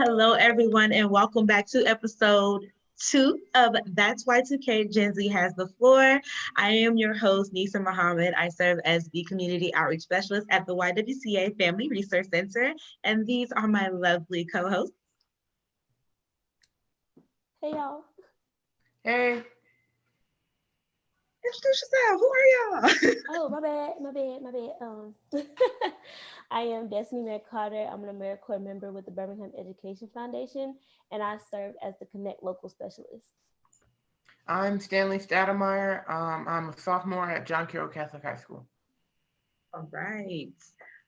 Hello, everyone, and welcome back to episode 2 of That's Y2K. Gen Z has the floor. I am your host, Nisa Muhammad. I serve as the Community Outreach Specialist at the YWCA Family Resource Center, and these are my lovely co-hosts. Hey y'all. Hey, Introduce yourself. Who are y'all? Oh, my bad. I am Destiny Mary Carter. I'm an AmeriCorps member with the Birmingham Education Foundation, and I serve as the Connect Local Specialist. I'm Stanley Stademeyer. I'm a sophomore at John Carroll Catholic High School. All right.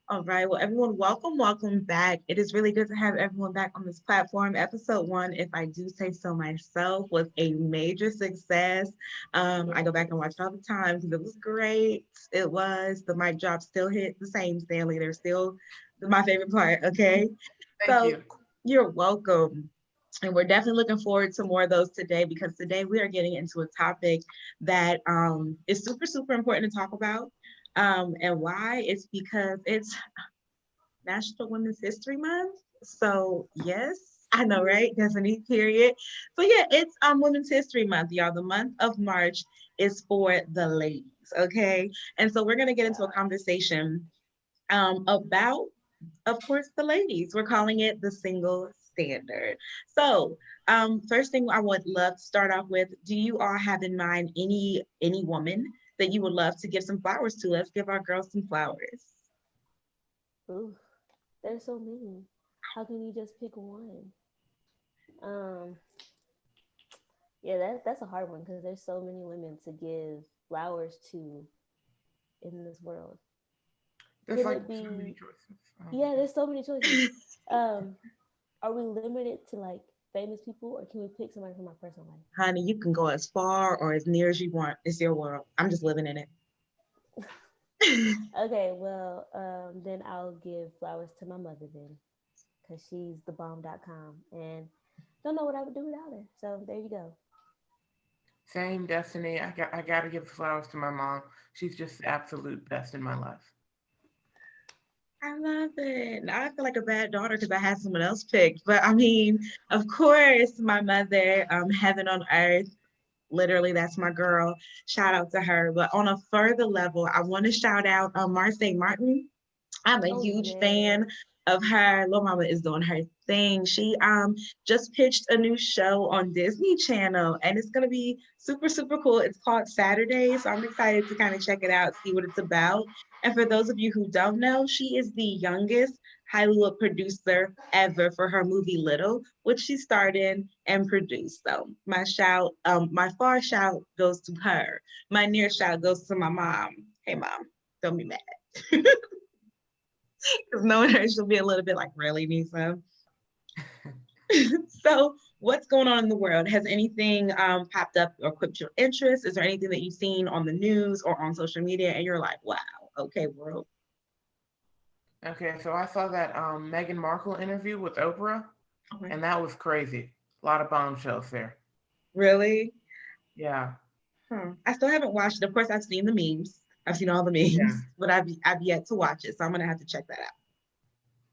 All right. Well, everyone, welcome back. It is really good to have everyone back on this platform. Episode 1, if I do say so myself, was a major success. I go back and watch it all the time because it was great. It was. The mic drop still hit the same, Stanley. They're still my favorite part. Okay. Thank So you. you're welcome. And we're definitely looking forward to more of those today because today we are getting into a topic that is super, super important to talk about. And why? It's because it's National Women's History Month. So yes, I know, right? There's a need period. So yeah, it's Women's History Month, y'all. The month of March is for the ladies, okay? And so we're gonna get into a conversation about, of course, the ladies. We're calling it the single standard. So first thing I would love to start off with, do you all have in mind any woman that you would love to give some flowers to? Let's give our girls some flowers. Ooh, there's so many. How can you just pick one? Um, yeah, that's a hard one because there's so many women to give flowers to in this world. There's Could like it so many be? choices. Yeah, there's so many choices. Um, are we limited to like famous people, or can we pick somebody from my personal life? Honey, you can go as far or as near as you want. It's your world. I'm just living in it. Okay, well, then I'll give flowers to my mother then, because she's the bomb.com and don't know what I would do without her. So there you go. Same destiny. I gotta give flowers to my mom. She's just the absolute best in my life. I love it. Now I feel like a bad daughter because I had someone else picked. But I mean, of course, my mother, heaven on earth. Literally, that's my girl. Shout out to her. But on a further level, I want to shout out Marseille Martin. I'm a Oh huge yeah. fan of her. Lil Mama is doing her thing. She just pitched a new show on Disney Channel and it's gonna be super, super cool. It's called Saturday. So I'm excited to kind of check it out, see what it's about. And for those of you who don't know, she is the youngest Hollywood producer ever for her movie Little, which she starred in and produced. So my far shout goes to her. My near shout goes to my mom. Hey mom, don't be mad. Because knowing her, she'll be a little bit like, really, Nisa? So, what's going on in the world? Has anything popped up or quipped your interest? Is there anything that you've seen on the news or on social media and you're like, wow, okay, world? Okay, so I saw that Meghan Markle interview with Oprah, Okay. and that was crazy. A lot of bombshells there. Really? Yeah, I still haven't watched it. Of course, I've seen the memes. I've seen all the yeah. memes, but I've yet to watch it. So I'm gonna have to check that out.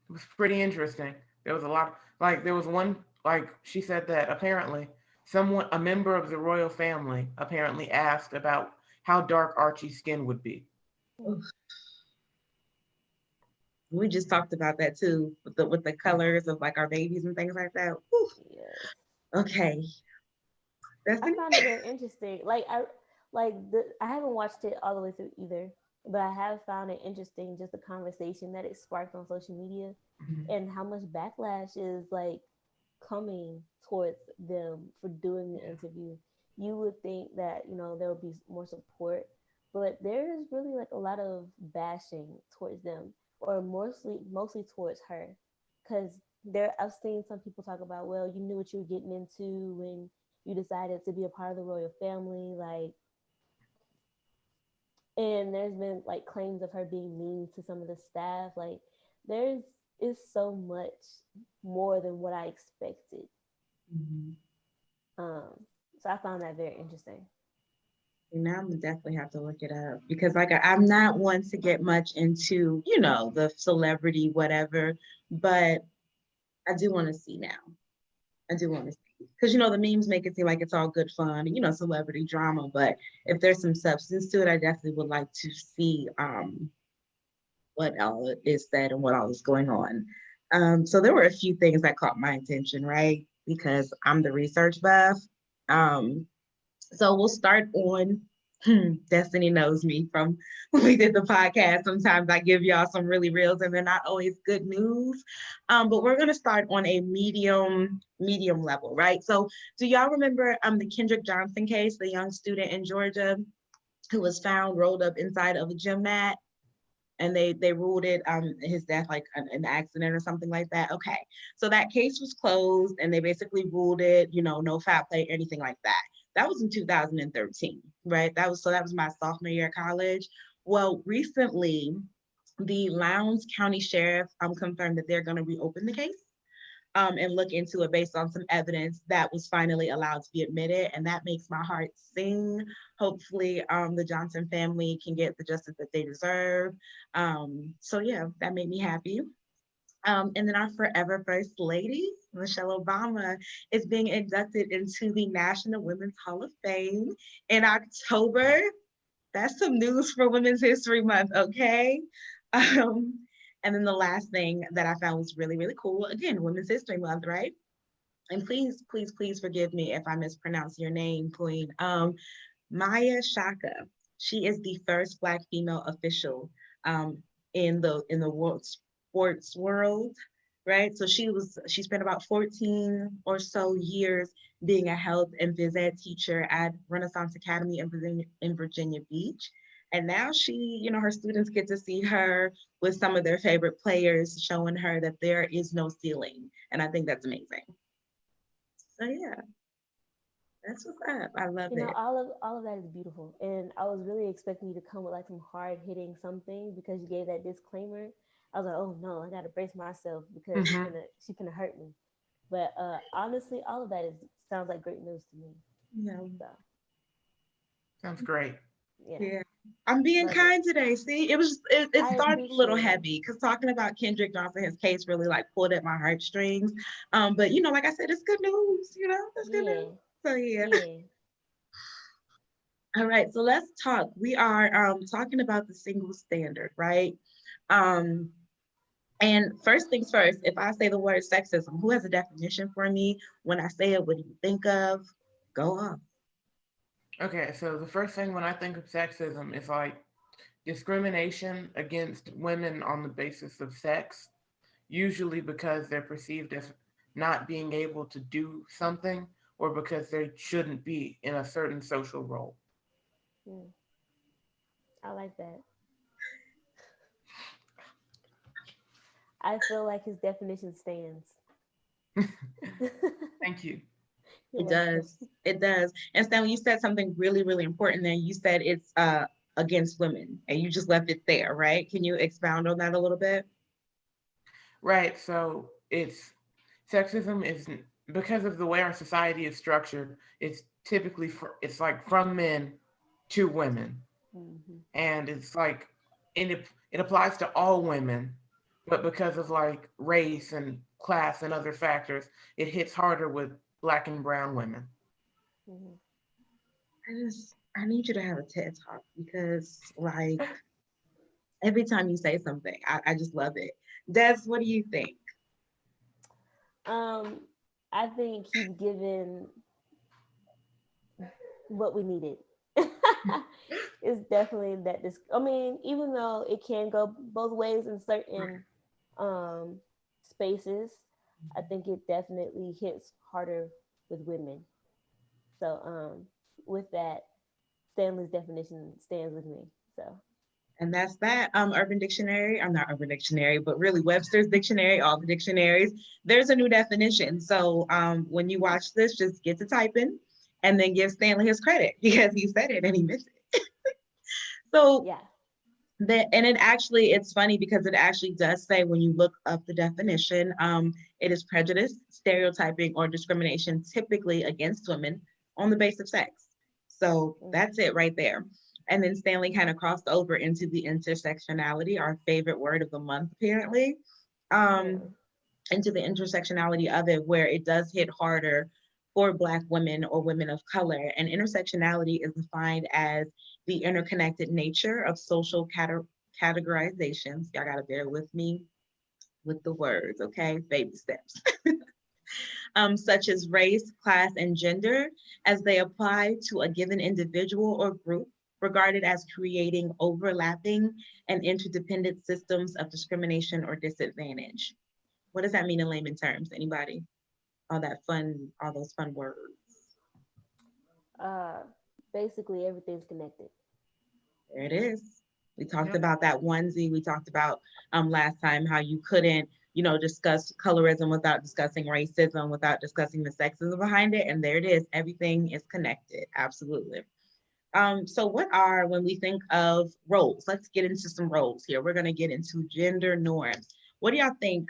It was pretty interesting. There was a lot. Like there was one. Like she said that apparently a member of the royal family, apparently asked about how dark Archie's skin would be. Oof. We just talked about that too, with the colors of like our babies and things like that. Oof. Yes. Okay, that's I found it very interesting. I haven't watched it all the way through either, but I have found it interesting just the conversation that it sparked on social media Mhm. and how much backlash is like coming towards them for doing the Yeah. interview. You would think that, there would be more support, but there is really like a lot of bashing towards them or mostly towards her because there I've seen some people talk about, well, you knew what you were getting into when you decided to be a part of the royal family, like, and there's been like claims of her being mean to some of the staff. Like, there's is so much more than what I expected. Mhm. Um, so I found that very interesting. Now I'm gonna definitely have to look it up because like I'm not one to get much into, the celebrity, whatever, but I do want to see now. I do want to see. Because, the memes make it seem like it's all good fun and, celebrity drama. But if there's some substance to it, I definitely would like to see what all is said and what all is going on. So there were a few things that caught my attention, right? Because I'm the research buff. Um, so we'll start on Destiny knows me from when we did the podcast. Sometimes I give y'all some really reals and they're not always good news. But we're gonna start on a medium level, right? So do y'all remember the Kendrick Johnson case, the young student in Georgia who was found rolled up inside of a gym mat? And they ruled it his death like an accident or something like that. Okay, so that case was closed and they basically ruled it, no foul play, anything like that. That was in 2013, right? That was my sophomore year of college. Well, recently the Lowndes County Sheriff confirmed that they're going to reopen the case and look into it based on some evidence that was finally allowed to be admitted. And that makes my heart sing. Hopefully, the Johnson family can get the justice that they deserve. So yeah, that made me happy. And then our forever First Lady, Michelle Obama, is being inducted into the National Women's Hall of Fame in October. That's some news for Women's History Month, okay? Um, and then the last thing that I found was really, really cool. Again, Women's History Month, right? And please, please, please forgive me if I mispronounce your name, Queen. Maya Shaka. She is the first Black female official in the world sports world, right? So she spent about 14 or so years being a health and phys ed teacher at Renaissance Academy in Virginia Beach. And now her students get to see her with some of their favorite players, showing her that there is no ceiling. And I think that's amazing. So yeah, that's what's up. I love it. All of that is beautiful, and I was really expecting you to come with like some hard hitting something because you gave that disclaimer. I was like, oh no, I gotta brace myself because she's gonna hurt me. But honestly, all of that sounds like great news to me. Yeah. So, Sounds great. Yeah. I'm being Love kind today. See, it I started a little appreciate it. heavy because talking about Kendrick Johnson, his case really like pulled at my heartstrings. But like I said, it's good news, it's good news. Yeah, So yeah. yeah. All right, so let's talk. We are talking about the single standard, right? Um, and first things first, if I say the word sexism, who has a definition for me? When I say it, what do you think of? Go on. Okay, so the first thing when I think of sexism is like discrimination against women on the basis of sex, usually because they're perceived as not being able to do something or because they shouldn't be in a certain social role. Mm, I like that. I feel like his definition stands. Thank you. You're It welcome. does. It does. And Stanley, you said something really, really important there. You said it's against women and you just left it there, right? Can you expound on that a little bit? Right, so it's sexism is because of the way our society is structured, it's typically it's like from men to women. Mm-hmm. And it's like it applies to all women, but because of like race and class and other factors, it hits harder with Black and brown women. Mm-hmm. I need you to have a TED talk because like every time you say something, I just love it. Des, what do you think? Um, I think he's given what we needed. It's definitely that this I mean, even though it can go both ways in certain um spaces, I think it definitely hits harder with women. So with that, Stanley's definition stands with me. So And that's that. Urban Dictionary, I'm not Urban Dictionary, but really Webster's Dictionary, all the dictionaries, there's a new definition. So when you watch this, just get to typing and then give Stanley his credit because he said it and he missed it. So yeah. it's funny because it actually does say when you look up the definition, it is prejudice, stereotyping, or discrimination typically against women on the basis of sex. So that's it right there. And then Stanley kind of crossed over into the intersectionality, our favorite word of the month, apparently. Yeah. into the intersectionality of it, where it does hit harder for Black women or women of color. And intersectionality is defined as the interconnected nature of social categorizations. Y'all gotta bear with me with the words, okay? Baby steps. Such as race, class, and gender, as they apply to a given individual or group, regarded as creating overlapping and interdependent systems of discrimination or disadvantage. What does that mean in layman terms? Anybody? All those fun words. Uh, Basically, everything's connected. There it is. We talked Yep. about that onesie. We talked about last time how you couldn't, discuss colorism without discussing racism, without discussing the sexism behind it. And there it is. Everything is connected. Absolutely. So what are, when we think of roles, let's get into some roles here. We're going to get into gender norms. What do y'all think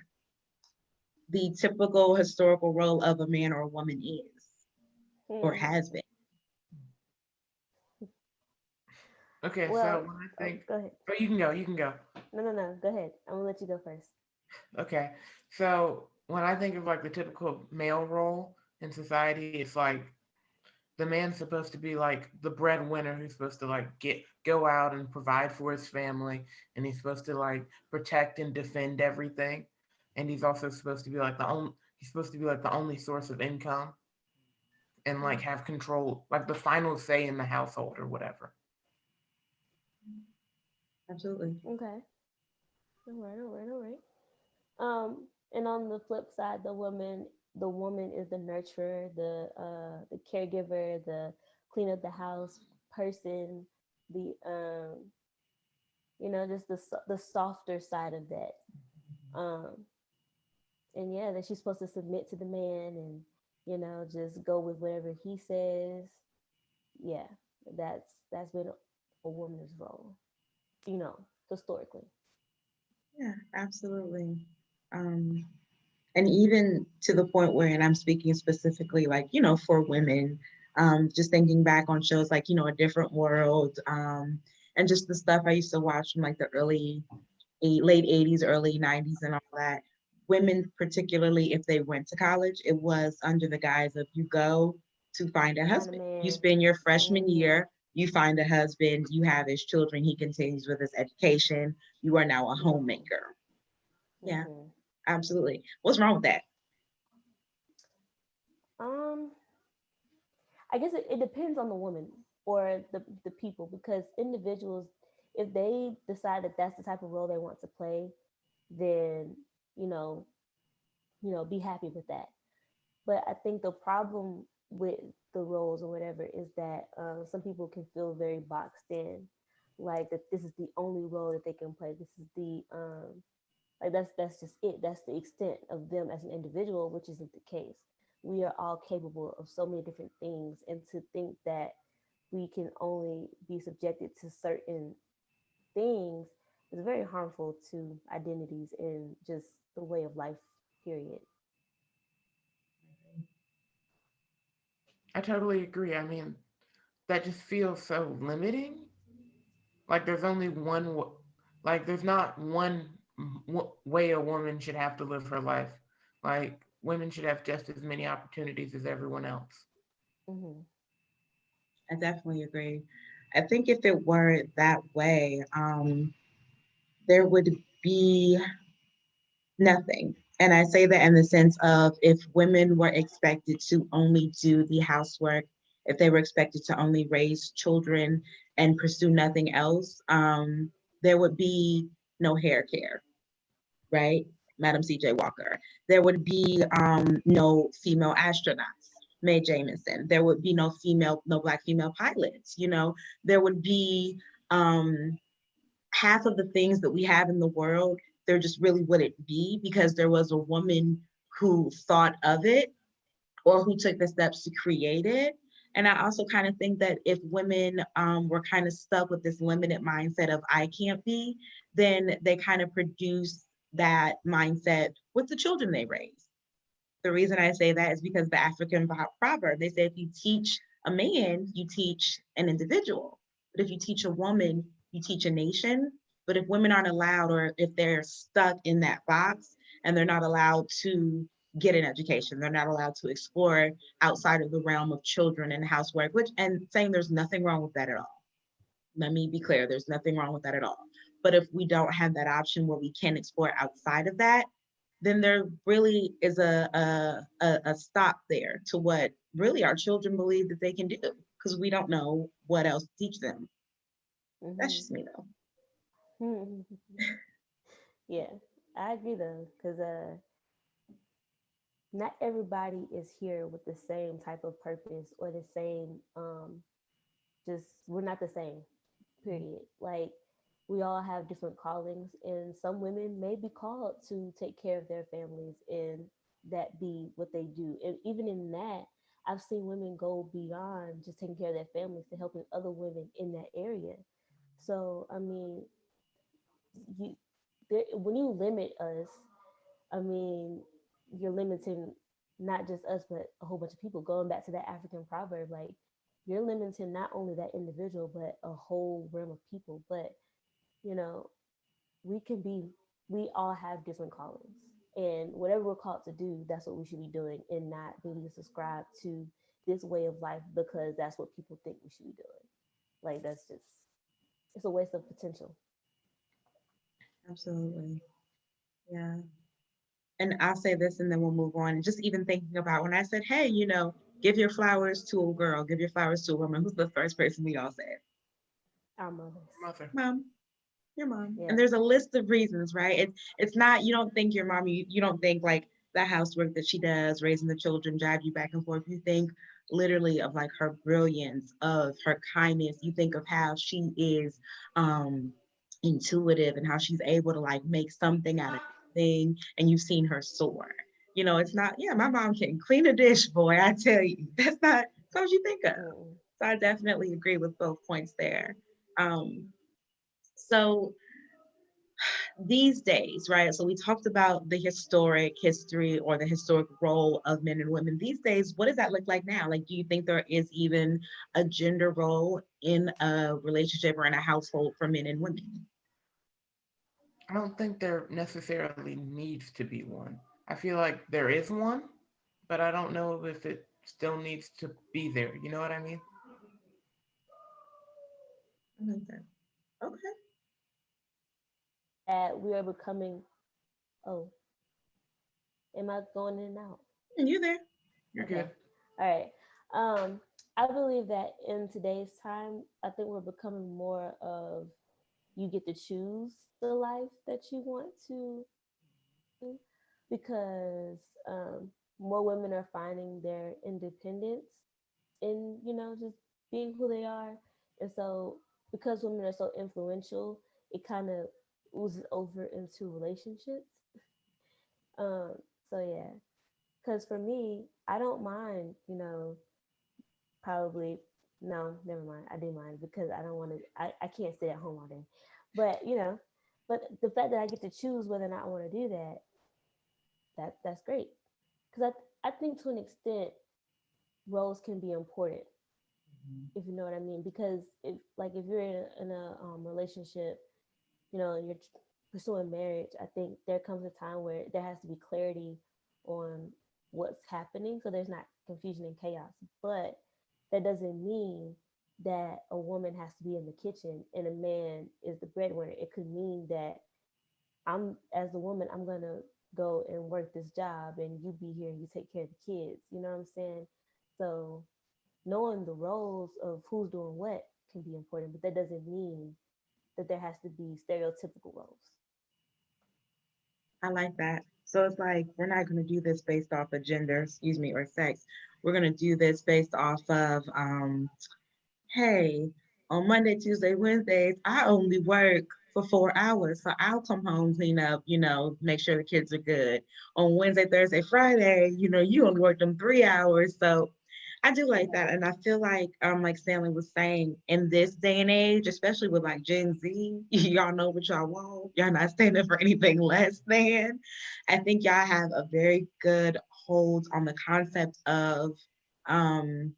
the typical historical role of a man or a woman is or Hmm. has been? Okay, so Well, when I oh, think, go ahead. oh, you can go, you can go. No. Go ahead. I'm gonna let you go first. Okay, so when I think of like the typical male role in society, it's like the man's supposed to be like the breadwinner who's supposed to like go out and provide for his family, and he's supposed to like protect and defend everything, and he's also supposed to be like the only source of income and like have control, like the final say in the household or whatever. Absolutely. Okay. All right. And on the flip side, the woman is the nurturer, the caregiver, the clean up the house person, the just the softer side of that. Um, and yeah, that she's supposed to submit to the man and just go with whatever he says. Yeah, that's been a woman's role, historically. Yeah, absolutely. Um, and even to the point where, and I'm speaking specifically like, for women, just thinking back on shows like, A Different World, and just the stuff I used to watch from like the late 80s, early 90s and all that. Women, particularly if they went to college, it was under the guise of you go to find a Find a husband. You man. spend your freshman Hmm. year, you find a husband, you have his children, he continues with his education, you are now a homemaker. Yeah, Hmm. absolutely. What's wrong with that? Um, I guess it depends on the woman or the people, because individuals, if they decide that that's the type of role they want to play, then you know, be happy with that. But I think the problem with the roles or whatever is that some people can feel very boxed in, like that this is the only role that they can play. This is the like that's just it. That's the extent of them as an individual, which isn't the case. We are all capable of so many different things, and to think that we can only be subjected to certain things is very harmful to identities and just the way of life. Period. I totally agree. I mean, that just feels so limiting. Like there's only like there's not one way a woman should have to live her life. Like women should have just as many opportunities as everyone else. Hmm. I definitely agree. I think if it were that way, there would be nothing. And I say that in the sense of if women were expected to only do the housework, if they were expected to only raise children and pursue nothing else, there would be no hair care, right? Madam C.J. Walker. There would be no female astronauts, Mae Jemison. There would be no Black female pilots. There would be um, half of the things that we have in the world, there just really wouldn't be because there was a woman who thought of it or who took the steps to create it. And I also kind of think that if women were kind of stuck with this limited mindset of I can't be, then they kind of produce that mindset with the children they raise. The reason I say that is because the African proverb, they say if you teach a man, you teach an individual. But if you teach a woman, you teach a nation. But if women aren't allowed or if they're stuck in that box, and they're not allowed to get an education. They're not allowed to explore outside of the realm of children and housework, which, and saying there's nothing wrong with that at all. Let me be clear, there's nothing wrong with that at all. But if we don't have that option where we can explore outside of that, then there really is a stop there to what really our children believe that they can do, because we don't know what else to teach them. That's Hmm. just me though. Yeah, I agree though, because not everybody is here with the same type of purpose or the same just we're not the same, period. Like we all have different callings, and some women may be called to take care of their families and that be what they do. And even in that, I've seen women go beyond just taking care of their families to helping other women in that area. So I mean, you when you limit us, I mean, you're limiting not just us, but a whole bunch of people. Going back to that African proverb, like you're limiting not only that individual, but a whole realm of people. But you know, we can be, we all have different callings, and whatever we're called to do, that's what we should be doing, and not being subscribed to this way of life because that's what people think we should be doing. Like that's just, it's a waste of potential. Absolutely. Yeah. And I'll say this and then we'll move on. Just even thinking about when I said, hey, give your flowers to a girl, give your flowers to a woman, who's the first person we all said? Our mothers. Mother. Mom. Your mom. And Yeah. there's a list of reasons, right? It's not, you don't think your mom, you don't think like the housework that she does, raising the children, drive you back and forth. You think literally of like her brilliance, of her kindness. You think of how she is um intuitive and how she's able to like make something out of thing, and you've seen her soar. It's not, yeah, my mom can clean a dish, boy, I tell you. That's not what you think of. Mm-mm. So I definitely agree with both points there. Um, so these days, right? So we talked about the historic history or the historic role of men and women. These days, what does that look like now? Like, do you think there is even a gender role in a relationship or in a household for men and women? I don't think there necessarily needs to be one. I feel like there is one, but I don't know if it still needs to be there. You know what I mean? I like that. Okay. That we are becoming. Oh, am I going in and out? And you there? You're Okay. good. All right. I believe that in today's time, I think we're becoming more of you get to choose the life that you want to do, because more women are finding their independence in, just being who they are. And so because women are so influential, it kind of oozes over into relationships. Um, so yeah, because for me, I don't mind, probably, no, never mind. I do mind because I don't want to, I can't stay at home all day. But, but the fact that I get to choose whether or not I want to do that, that's great. Because I think to an extent, roles can be important, if you know what I mean. Because if you're in a relationship, and you're pursuing marriage, I think there comes a time where there has to be clarity on what's happening, so there's not confusion and chaos. But that doesn't mean that a woman has to be in the kitchen and a man is the breadwinner. It could mean that I'm, as a woman, I'm gonna go and work this job, and you be here and you take care of the kids. You know what I'm saying? So knowing the roles of who's doing what can be important, but that doesn't mean that there has to be stereotypical roles. I like that. So it's like we're not going to do this based off of gender, excuse me, or sex. We're going to do this based off of hey, on Monday, Tuesday, Wednesdays, I only work for 4 hours. So I'll come home, clean up, make sure the kids are good. On Wednesday, Thursday, Friday, you only work them 3 hours. So I do like that. And I feel like Stanley was saying, in this day and age, especially with like Gen Z, y'all know what y'all want. Y'all not standing for anything less than. I think y'all have a very good hold on the concept of um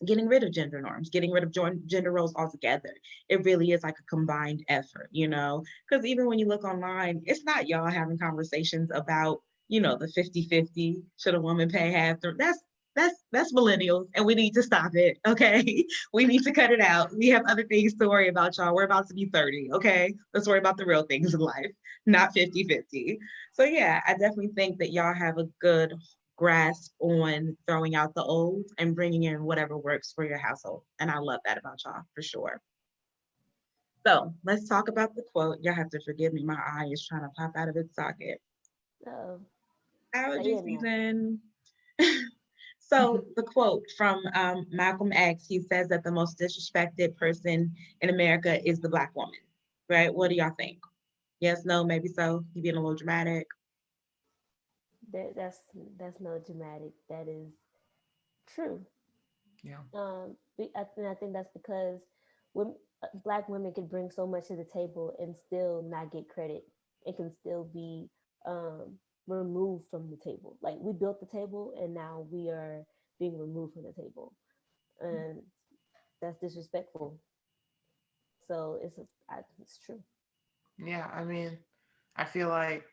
getting rid of gender norms, getting rid of gender roles altogether. It really is like a combined effort, you know, because even when you look online, it's not y'all having conversations about, you know, the 50-50, should a woman pay half the, that's millennials and we need to stop it. Okay. We need to cut it out. We have other things to worry about, y'all. We're about to be 30. Okay. Let's worry about the real things in life, not 50-50. So yeah, I definitely think that y'all have a good grasp on throwing out the old and bringing in whatever works for your household. And I love that about y'all for sure. So let's talk about the quote. Y'all have to forgive me. My eye is trying to pop out of its socket. Oh, Allergy say it now. season. So the quote from Malcolm X, he says that the most disrespected person in America is the Black woman, right? What do y'all think? Yes, no, maybe so. He being a little dramatic. That, that's no dramatic. That is true. Yeah. I think that's because when Black women can bring so much to the table and still not get credit. It can still be um, removed from the table. Like we built the table, and now we are being removed from the table, and that's disrespectful. So it's true. Yeah. I mean, I feel like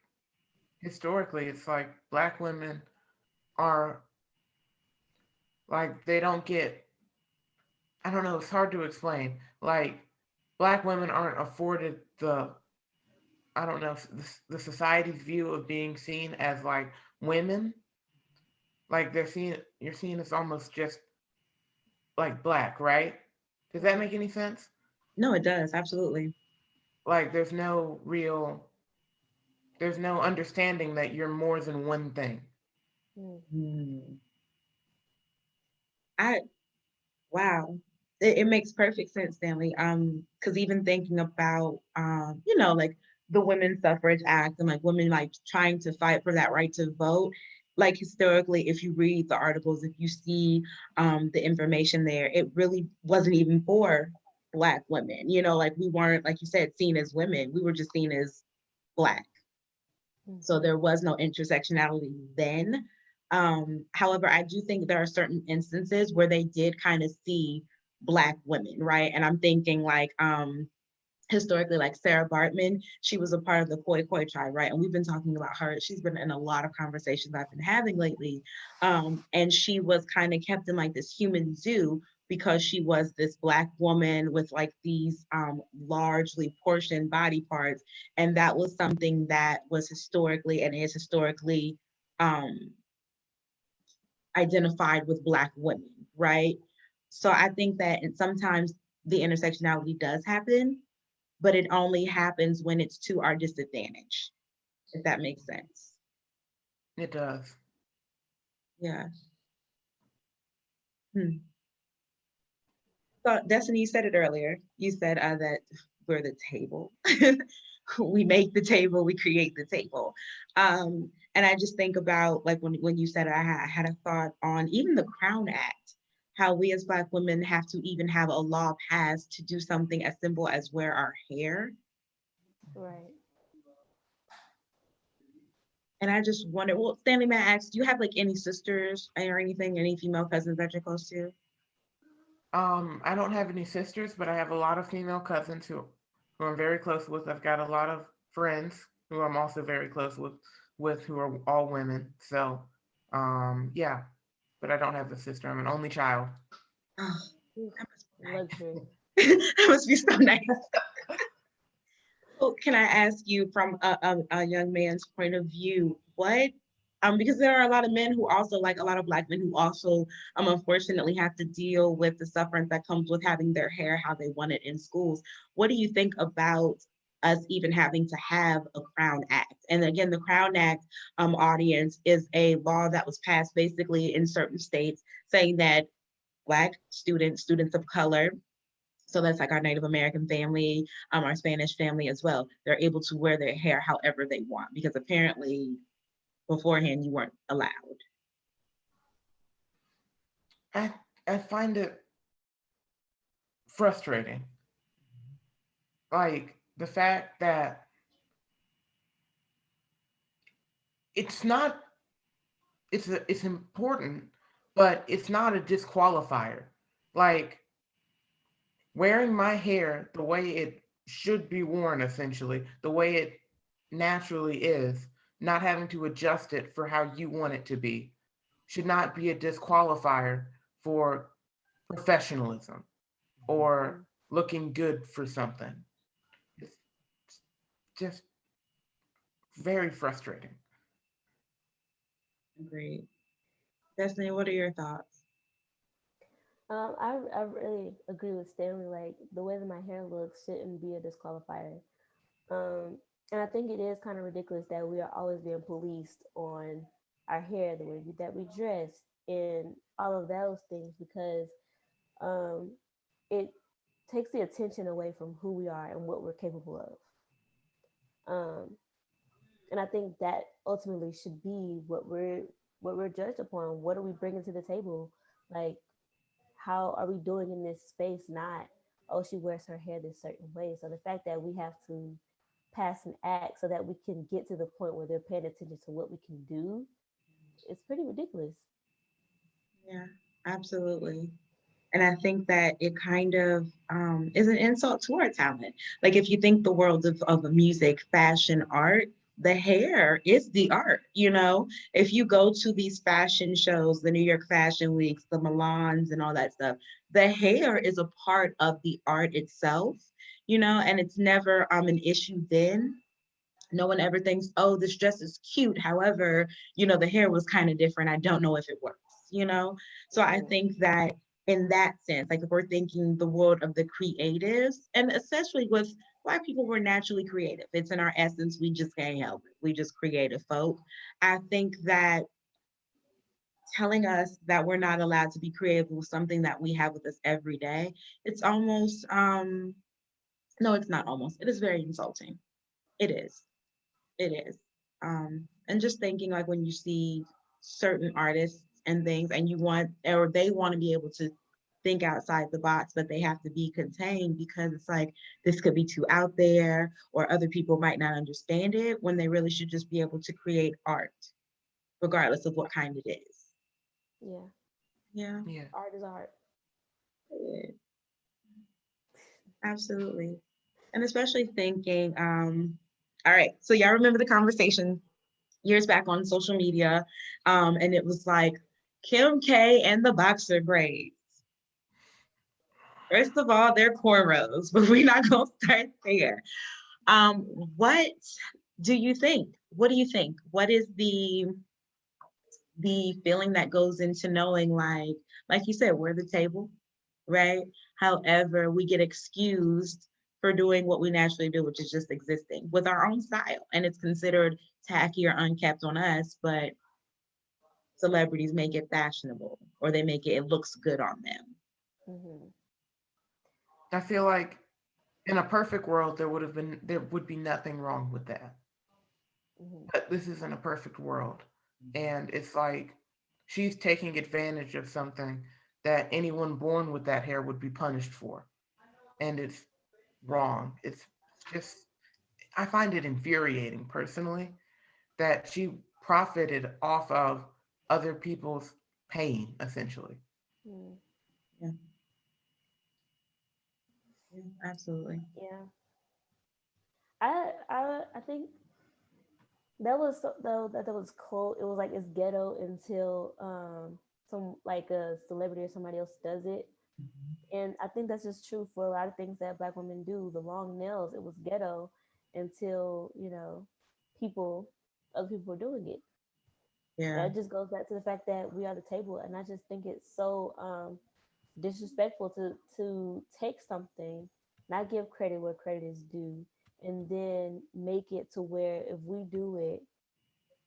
historically, it's like Black women are like, they don't get, I don't know, it's hard to explain. Like, Black women aren't afforded the, I don't know, the society's view of being seen as like women. Like, you're seen as almost just like Black, right? Does that make any sense? No, it does. Absolutely. Like, there's no understanding that you're more than one thing. Mm. Hmm. I Wow. It makes perfect sense, Stanley. Because even thinking about you know, like the Women's Suffrage Act and like women like trying to fight for that right to vote, like historically, if you read the articles, if you see the information there, it really wasn't even for Black women. You know, like we weren't, like you said, seen as women. We were just seen as Black. So Hmm. there was no intersectionality then. However, I do think there are certain instances where they did kind of see Black women, right? And I'm thinking like historically, like Sarah Bartman, she was a part of the whY2K tribe, right? And we've been talking about her. She's been in a lot of conversations I've been having lately. And she was kind of kept in like this human zoo because she was this Black woman with like these largely portioned body parts. And that was something that was historically and is historically um, identified with Black women, right? So I think that and sometimes the intersectionality does happen, but it only happens when it's to our disadvantage, if that makes sense. It does. Yeah. Hmm. So, Destiny, you said it earlier. You said that we're the table. We make the table, we create the table. And I just think about like when you said it, I had a thought on even the Crown Act, how we as Black women have to even have a law passed to do something as simple as wear our hair. Right. And I just wonder, well, Stanley, may I ask, do you have like any sisters or anything, any female cousins that you're close to? I don't have any sisters, but I have a lot of female cousins who I'm very close with. I've got a lot of friends who I'm also very close with who are all women. So, yeah, but I don't have a sister. I'm an only child. Oh, Oof, that must be luxury. nice. That must be so nice. So can I ask you from a young man's point of view, what because there are a lot of men who also like a lot of Black men who also unfortunately have to deal with the suffering that comes with having their hair how they want it in schools. What do you think about us even having to have a Crown Act? And again, the Crown Act audience is a law that was passed basically in certain states saying that Black students, students of color, so that's like our Native American family, our Spanish family as well. They're able to wear their hair however they want because apparently beforehand you weren't allowed. I I find it frustrating, like the fact that it's not it's important, but it's not a disqualifier. Like wearing my hair the way it should be worn, essentially, the way it naturally is, not having to adjust it for how you want it to be, should not be a disqualifier for professionalism or Mm. looking good for something. It's just very frustrating. Agreed. Destiny, what are your thoughts? I really agree with Stanley. Like the way that my hair looks shouldn't be a disqualifier. Um, and I think it is kind of ridiculous that we are always being policed on our hair, the way that we dress, and all of those things because um, it takes the attention away from who we are and what we're capable of. And I think that ultimately should be what we're judged upon. What are we bringing to the table? Like, how are we doing in this space? Not, oh, she wears her hair this certain way. So the fact that we have to pass an act so that we can get to the point where they're paying attention to what we can do, it's pretty ridiculous. Yeah, absolutely. And I think that it kind of is an insult to our talent. Like if you think the world of the music, fashion, art, the hair is the art, you know? If you go to these fashion shows, the New York Fashion Weeks, the Milans and all that stuff, the hair is a part of the art itself, you know, and it's never an issue then. No one ever thinks, oh, this dress is cute. However, you know, the hair was kind of different. I don't know if it works, you know? So I Mm-hmm. think that in that sense, like if we're thinking the world of the creatives, and especially with Black people, we're naturally creative. It's in our essence. We just can't help it. We just creative folk. I think that telling us that we're not allowed to be creative with something that we have with us every day, it's almost, no, it's not almost, it is very insulting. It is. It is. And just thinking like when you see certain artists and things and you want or they want to be able to think outside the box, but they have to be contained because it's like this could be too out there or other people might not understand it when they really should just be able to create art, regardless of what kind it is. Yeah, Yeah, Yeah. art is art. yeah, absolutely. And especially thinking, all right, so y'all remember the conversation years back on social media, and it was like Kim K and the boxer braids. First of all, they're cornrows, but we're not gonna start there. Um, what do you think? What do you think? What is the feeling that goes into knowing like you said, we're the table, right? However, we get excused for doing what we naturally do, which is just existing with our own style, and it's considered tacky or unkept on us, but celebrities make it fashionable or they make it looks good on them. Mm-hmm. I feel like in a perfect world there would be nothing wrong with that. Mm-hmm. But this isn't a perfect world. And it's like she's taking advantage of something that anyone born with that hair would be punished for. And it's wrong. It's just I find it infuriating personally that she profited off of other people's pain, essentially. Mm-hmm. Yeah, yeah, absolutely. Yeah, I think that was cool. It was like it's ghetto until some like a celebrity or somebody else does it. And I think that's just true for a lot of things that Black women do. The long nails, it was ghetto until, people other people were doing it. Yeah, That just goes back to the fact that we are the table, and I just think it's so disrespectful to take something, not give credit where credit is due, and then make it to where if we do it,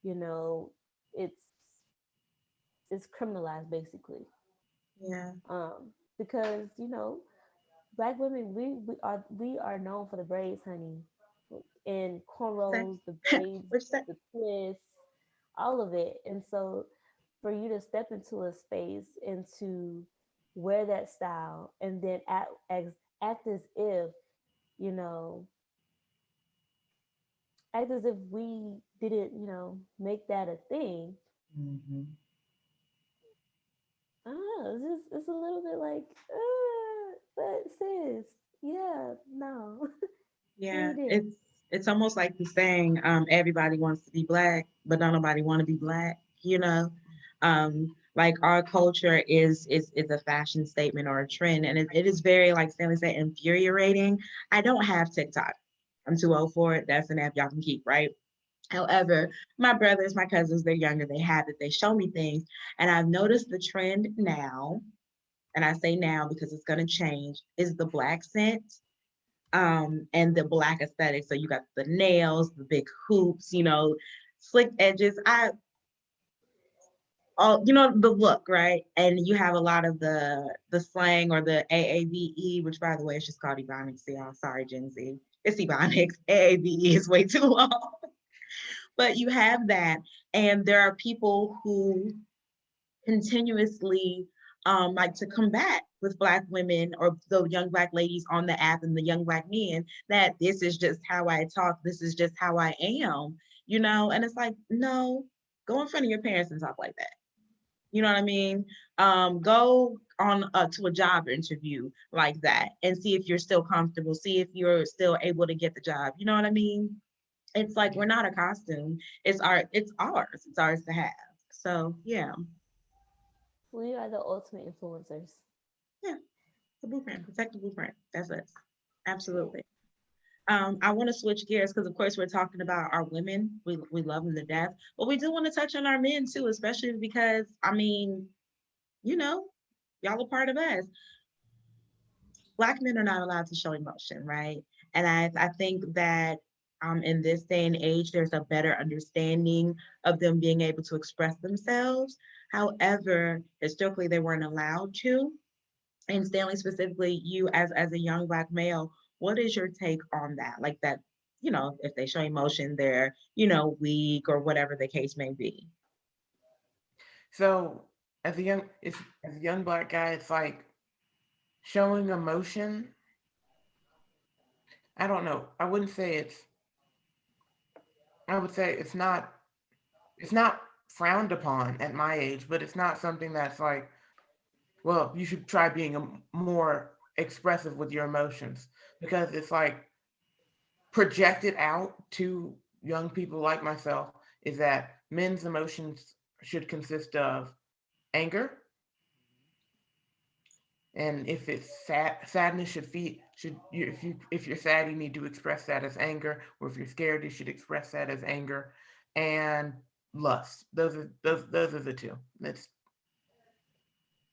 you know, it's it's criminalized basically. yeah. Because Black women, we are known for the braids, honey, and Okay. cornrows, the braids, What's that? the twists, all of it. And so, for you to step into a space and to wear that style, and then act as if you know, act as if we didn't, make that a thing. Mhm. Oh, it's a little bit like, but sis, yeah, no. What Yeah, we do? it's almost like the saying, everybody wants to be black, but don't nobody want to be black, you know? Like our culture is a fashion statement or a trend, and it is very, like Stanley said, infuriating. I don't have TikTok. I'm too old for it. That's an app y'all can keep, right? However, my brothers, my cousins, they're younger, they have it, they show me things, and I've noticed the trend now, and I say now because it's gonna change, is the black scent and the black aesthetic. So you got the nails, the big hoops, slick edges. All the look, right? And you have a lot of the slang or the AAVE, which by the way is just called Ebonics. Y'all, sorry, Gen Z. It's Ebonics. AAVE is way too long. But you have that, and there are people who continuously like to combat with black women or the young black ladies on the app and the young black men that this is just how I talk, this is just how I am, and it's like, no, go in front of your parents and talk like that. You know what I mean? Go on to a job interview like that and see if you're still comfortable, see if you're still able to get the job. You know what I mean? It's like we're not a costume. It's ours to have. So yeah. We are the ultimate influencers. Yeah, the blueprint, protect the blueprint. That's us. Yeah. Absolutely. I want to switch gears because, of course, we're talking about our women. We love them to death, but we do want to touch on our men too, especially because, I mean, you know, y'all are part of us. Black men are not allowed to show emotion, right? And I think that in this day and age, there's a better understanding of them being able to express themselves. However, historically, they weren't allowed to. And Stanley, specifically, you as a young black male, what is your take on that? Like that, if they show emotion, they're, weak or whatever the case may be. So as a young black guy, it's like showing emotion. I don't know. I wouldn't say it's. I would say it's not frowned upon at my age, but it's not something that's like, well, you should try being more expressive with your emotions, because it's like projected out to young people like myself is that men's emotions should consist of anger, and if it's sadness should feed should you if you're sad, you need to express that as anger, or if you're scared, you should express that as anger, and lust. Those are the two. That's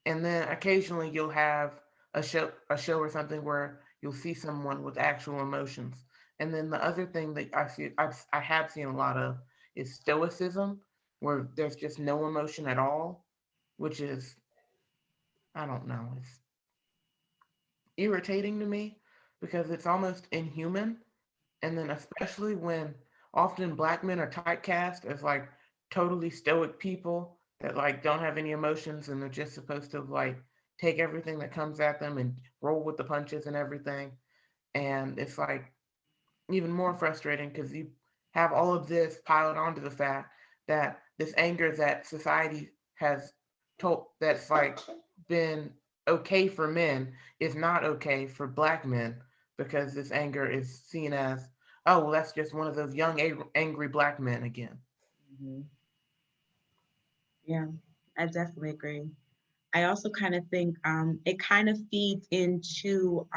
And then occasionally you'll have a show or something where you'll see someone with actual emotions. And then the other thing that I have seen a lot of is stoicism, where there's just no emotion at all, which is, I don't know, it's irritating to me because it's almost inhuman. And then especially when often black men are typecast as like totally stoic people that like don't have any emotions, and they're just supposed to like take everything that comes at them and roll with the punches and everything. And it's like even more frustrating because you have all of this piled onto the fact that this anger that society has told that's like been okay for men is not okay for black men, because this anger is seen as, oh well, that's just one of those young angry black men again. Mhm. Yeah, I definitely agree. I also kind of think it kind of feeds into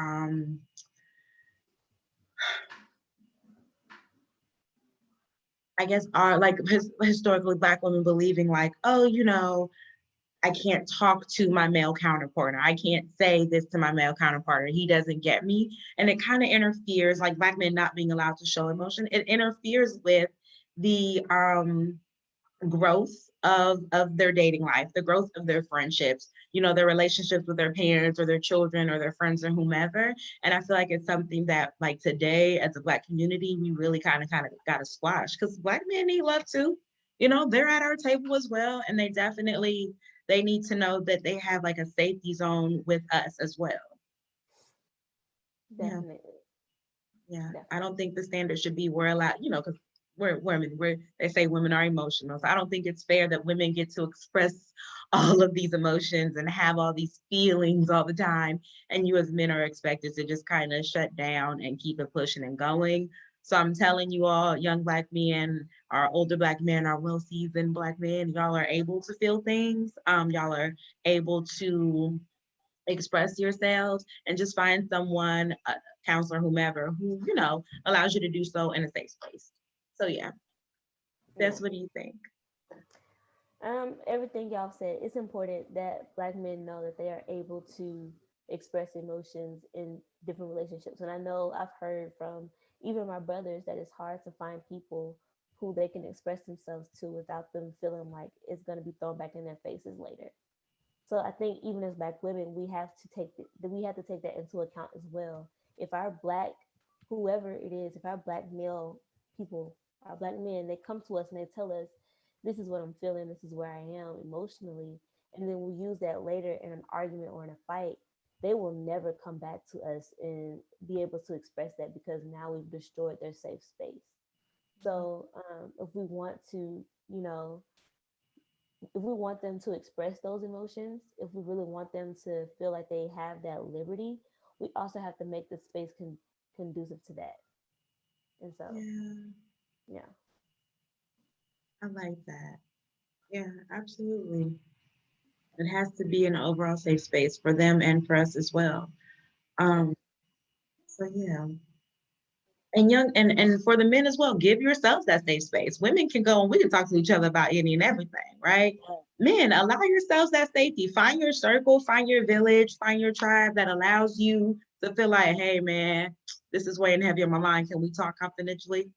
I guess our like historically black women believing like, oh, I can't talk to my male counterpart. I can't say this to my male counterpart. He doesn't get me. And it kind of interferes, like black men not being allowed to show emotion. It interferes with the growth of their dating life, the growth of their friendships, their relationships with their parents or their children or their friends or whomever. And I feel like it's something that like today as a black community, we really kind of got to squash because black men need love too. They're at our table as well. And they need to know that they have like a safety zone with us as well. Yeah. Definitely. Yeah. I Definitely. don't think the standard should be we're allowed, because we're women. They say women are emotional. So I don't think it's fair that women get to express all of these emotions and have all these feelings all the time. And you as men are expected to just kind of shut down and keep it pushing and going. So I'm telling you all, young Black men, our older Black men, our well-seasoned Black men, y'all are able to feel things. Y'all are able to express yourselves and just find someone, a counselor, whomever, who, allows you to do so in a safe space. So yeah, Yeah. that's what do you think? Everything y'all said, it's important that Black men know that they are able to express emotions in different relationships. And I know I've heard from even my brothers that it's hard to find people who they can express themselves to without them feeling like it's going to be thrown back in their faces later. So I think even as Black women, we have to take that into account as well. If our Black, whoever it is, if our Black male people, our Black men, they come to us and they tell us, "This is what I'm feeling. This is where I am emotionally," and then we use that later in an argument or in a fight, they will never come back to us and be able to express that because now we've destroyed their safe space. So if we want to, if we want them to express those emotions, if we really want them to feel like they have that liberty, we also have to make the space conducive to that. And so, Yeah, yeah, I like that. Yeah, absolutely. It has to be an overall safe space for them and for us as well. yeah, Um, so yeah. And and for the men as well, give yourselves that safe space. Women can go and we can talk to each other about any and everything, right? Men, allow yourselves that safety. Find your circle, find your village, find your tribe that allows you to feel like, hey man, this is weighing heavy on my mind. Can we talk confidentially?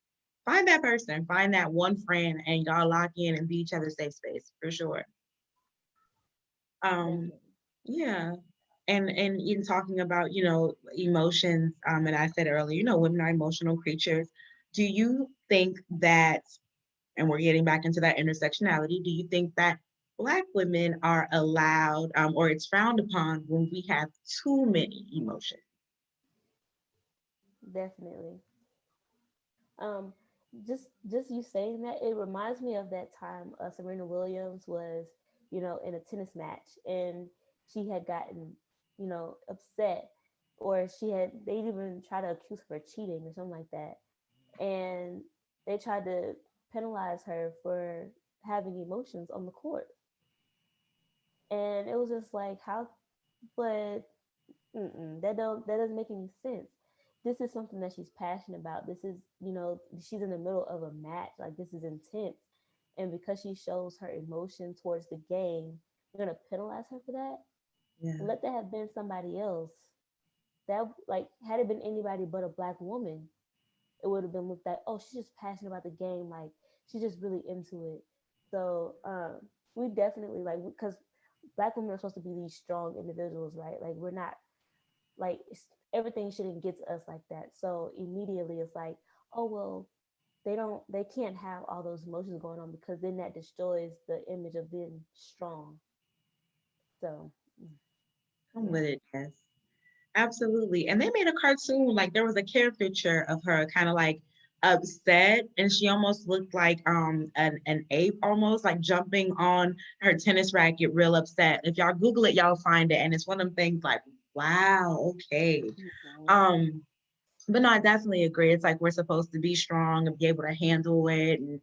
Find that person, find that one friend, and y'all lock in and be each other's safe space for sure. Um, definitely. yeah. And in talking about, emotions, and I said earlier, women are emotional creatures. Do you think that, and we're getting back into that intersectionality, do you think that Black women are allowed, or it's frowned upon when we have too many emotions? Definitely. Um, just you saying that, it reminds me of that time Serena Williams was, in a tennis match and she had gotten, upset, or they even tried to accuse her of cheating or something like that, and they tried to penalize her for having emotions on the court, and it was just like how, but that doesn't make any sense. This is something that she's passionate about. This is, she's in the middle of a match. Like, this is intense. And because she shows her emotion towards the game, we're gonna penalize her for that. Yeah, Let that have been somebody else. That, like, had it been anybody but a Black woman, it would have been looked at, oh, she's just passionate about the game, like she's just really into it. So we definitely, like, because Black women are supposed to be these strong individuals, right? Like, we're not, like, everything shouldn't get to us like that. So immediately it's like, oh well, they can't have all those emotions going on because then that destroys the image of being strong. So come yeah. with it, yes. Absolutely. And they made a cartoon, like there was a caricature of her kind of like upset, and she almost looked like an ape, almost like jumping on her tennis racket, real upset. If y'all Google it, y'all find it. And it's one of them things like, wow, okay. Mhm. Um, but no, I definitely agree. It's like we're supposed to be strong and be able to handle it and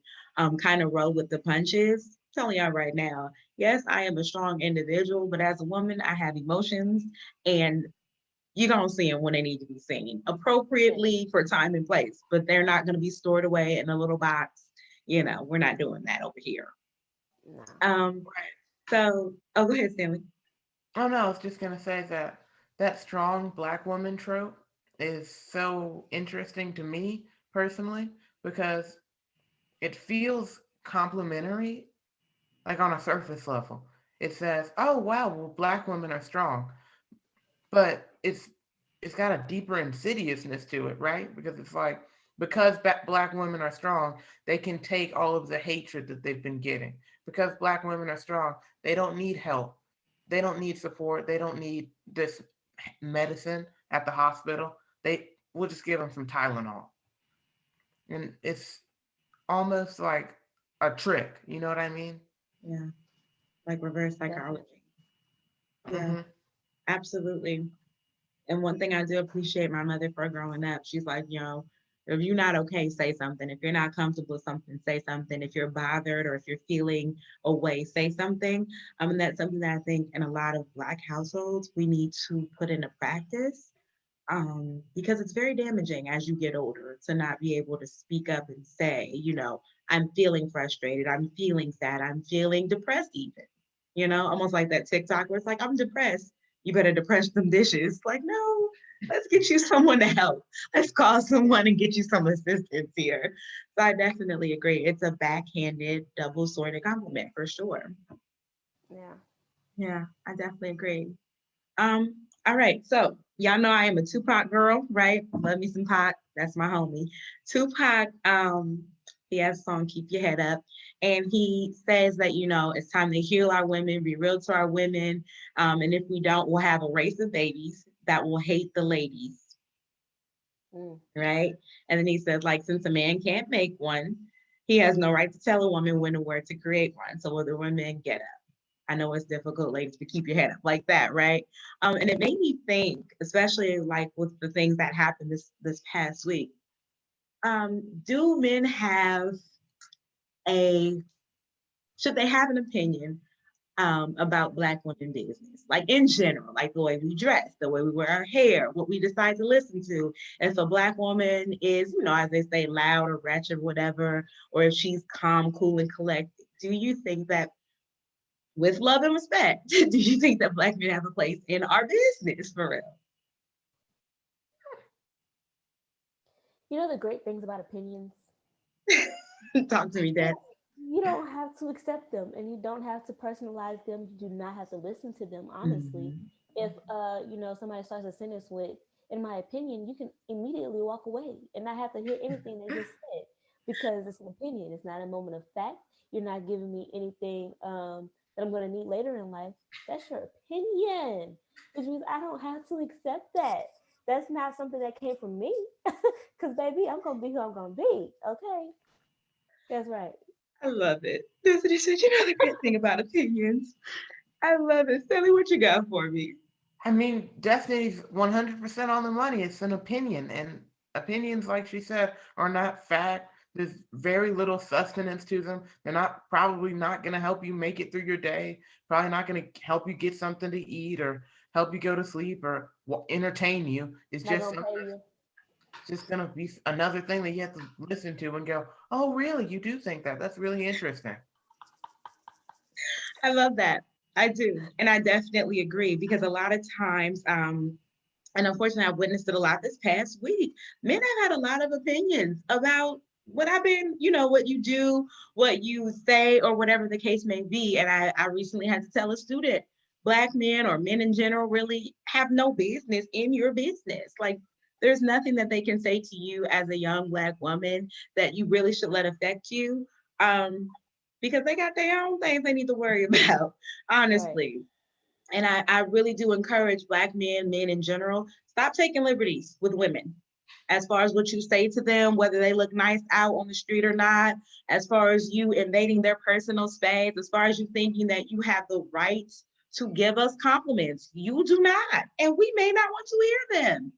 kind of roll with the punches. I'm telling y'all right now, yes, I am a strong individual, but as a woman, I have emotions, and you don't see them when they need to be seen Yeah. appropriately for time and place, but they're not going to be stored away in a little box. We're not doing that over here. Nah. Um, so, oh, go ahead, Stanley. Oh no, I was just gonna say that that strong Black woman trope is so interesting to me personally because it feels complimentary, like on a surface level. It says, "Oh wow, well, Black women are strong," but it's got a deeper insidiousness to it, right? Because it's like because Black women are strong, they can take all of the hatred that they've been getting. Because Black women are strong, they don't need help, they don't need support, they don't need this medicine at the hospital. They We'll just give them some Tylenol, and it's almost like a trick. You know what I mean? Yeah, like reverse Definitely. psychology. Yeah, Mm-hmm. absolutely. And one thing I do appreciate my mother for growing up, she's like, if you're not okay, say something. If you're not comfortable with something, say something. If you're bothered or if you're feeling away, say something. And that's something that I think in a lot of Black households we need to put into practice, because it's very damaging as you get older to not be able to speak up and say, I'm feeling frustrated, I'm feeling sad, I'm feeling depressed, even, almost like that TikTok where it's like, I'm depressed. You better depress them dishes. Like, no, let's get you someone to help. Let's call someone and get you some assistance here. So I definitely agree. It's a backhanded, double sworded compliment for sure. Yeah. Yeah, I definitely agree. All right. So y'all know I am a Tupac girl, right? Love me some Pac. That's my homie. Tupac, he has a song, Keep Your Head Up. And he says that, it's time to heal our women, be real to our women. And if we don't, we'll have a race of babies that will hate the ladies. Mm. Right. And then he says, like, since a man can't make one, he has no right to tell a woman when and where to create one. So will the women get up? I know it's difficult, ladies, to keep your head up like that, right? And it made me think, especially like with the things that happened this past week. Do men have a should they have an opinion about Black women business, like in general, like the way we dress, the way we wear our hair, what we decide to listen to? If a Black woman is, as they say, loud or ratchet, or whatever, or if she's calm, cool, and collected, do you think that, with love and respect, do you think that Black men have a place in our business for You know the great things about opinions? real? Talk to me, Dad. You don't have to accept them and you don't have to personalize them. You do not have to listen to them, honestly. Mhm. If somebody starts a sentence with, in my opinion, you can immediately walk away and not have to hear anything they just said, because it's an opinion. It's not a moment of fact. You're not giving me anything that I'm going to need later in life. That's your opinion, which means I don't have to accept that. That's not something that came from me. Because, baby, I'm going to be who I'm going to be. Okay? That's right. I love it. This is such another great thing about opinions. I love it. Sally, what you got for me? I mean, Destiny's 100% on the money. It's an opinion, and opinions, like she said, are not fact. There's very little sustenance to them. They're not probably not going to help you make it through your day. Probably not going to help you get something to eat or help you go to sleep or entertain you. It's Not just going to something. pay you. It's just going to be another thing that you have to listen to and go, "Oh, really? You do think that? That's really interesting." I love that. I do. And I definitely agree because a lot of times, and unfortunately, I've witnessed it a lot this past week. Men have had a lot of opinions about what I've been, what you do, what you say, or whatever the case may be. And I recently had to tell a student, Black men or men in general really have no business in your business. Like, there's nothing that they can say to you as a young Black woman that you really should let affect you. Because they got their own things they need to worry about, Right. honestly. And I really do encourage Black men, men in general, stop taking liberties with women as far as what you say to them, whether they look nice out on the street or not, as far as you invading their personal space, as far as you thinking that you have the right to give us compliments. You do not. And we may not want to hear them,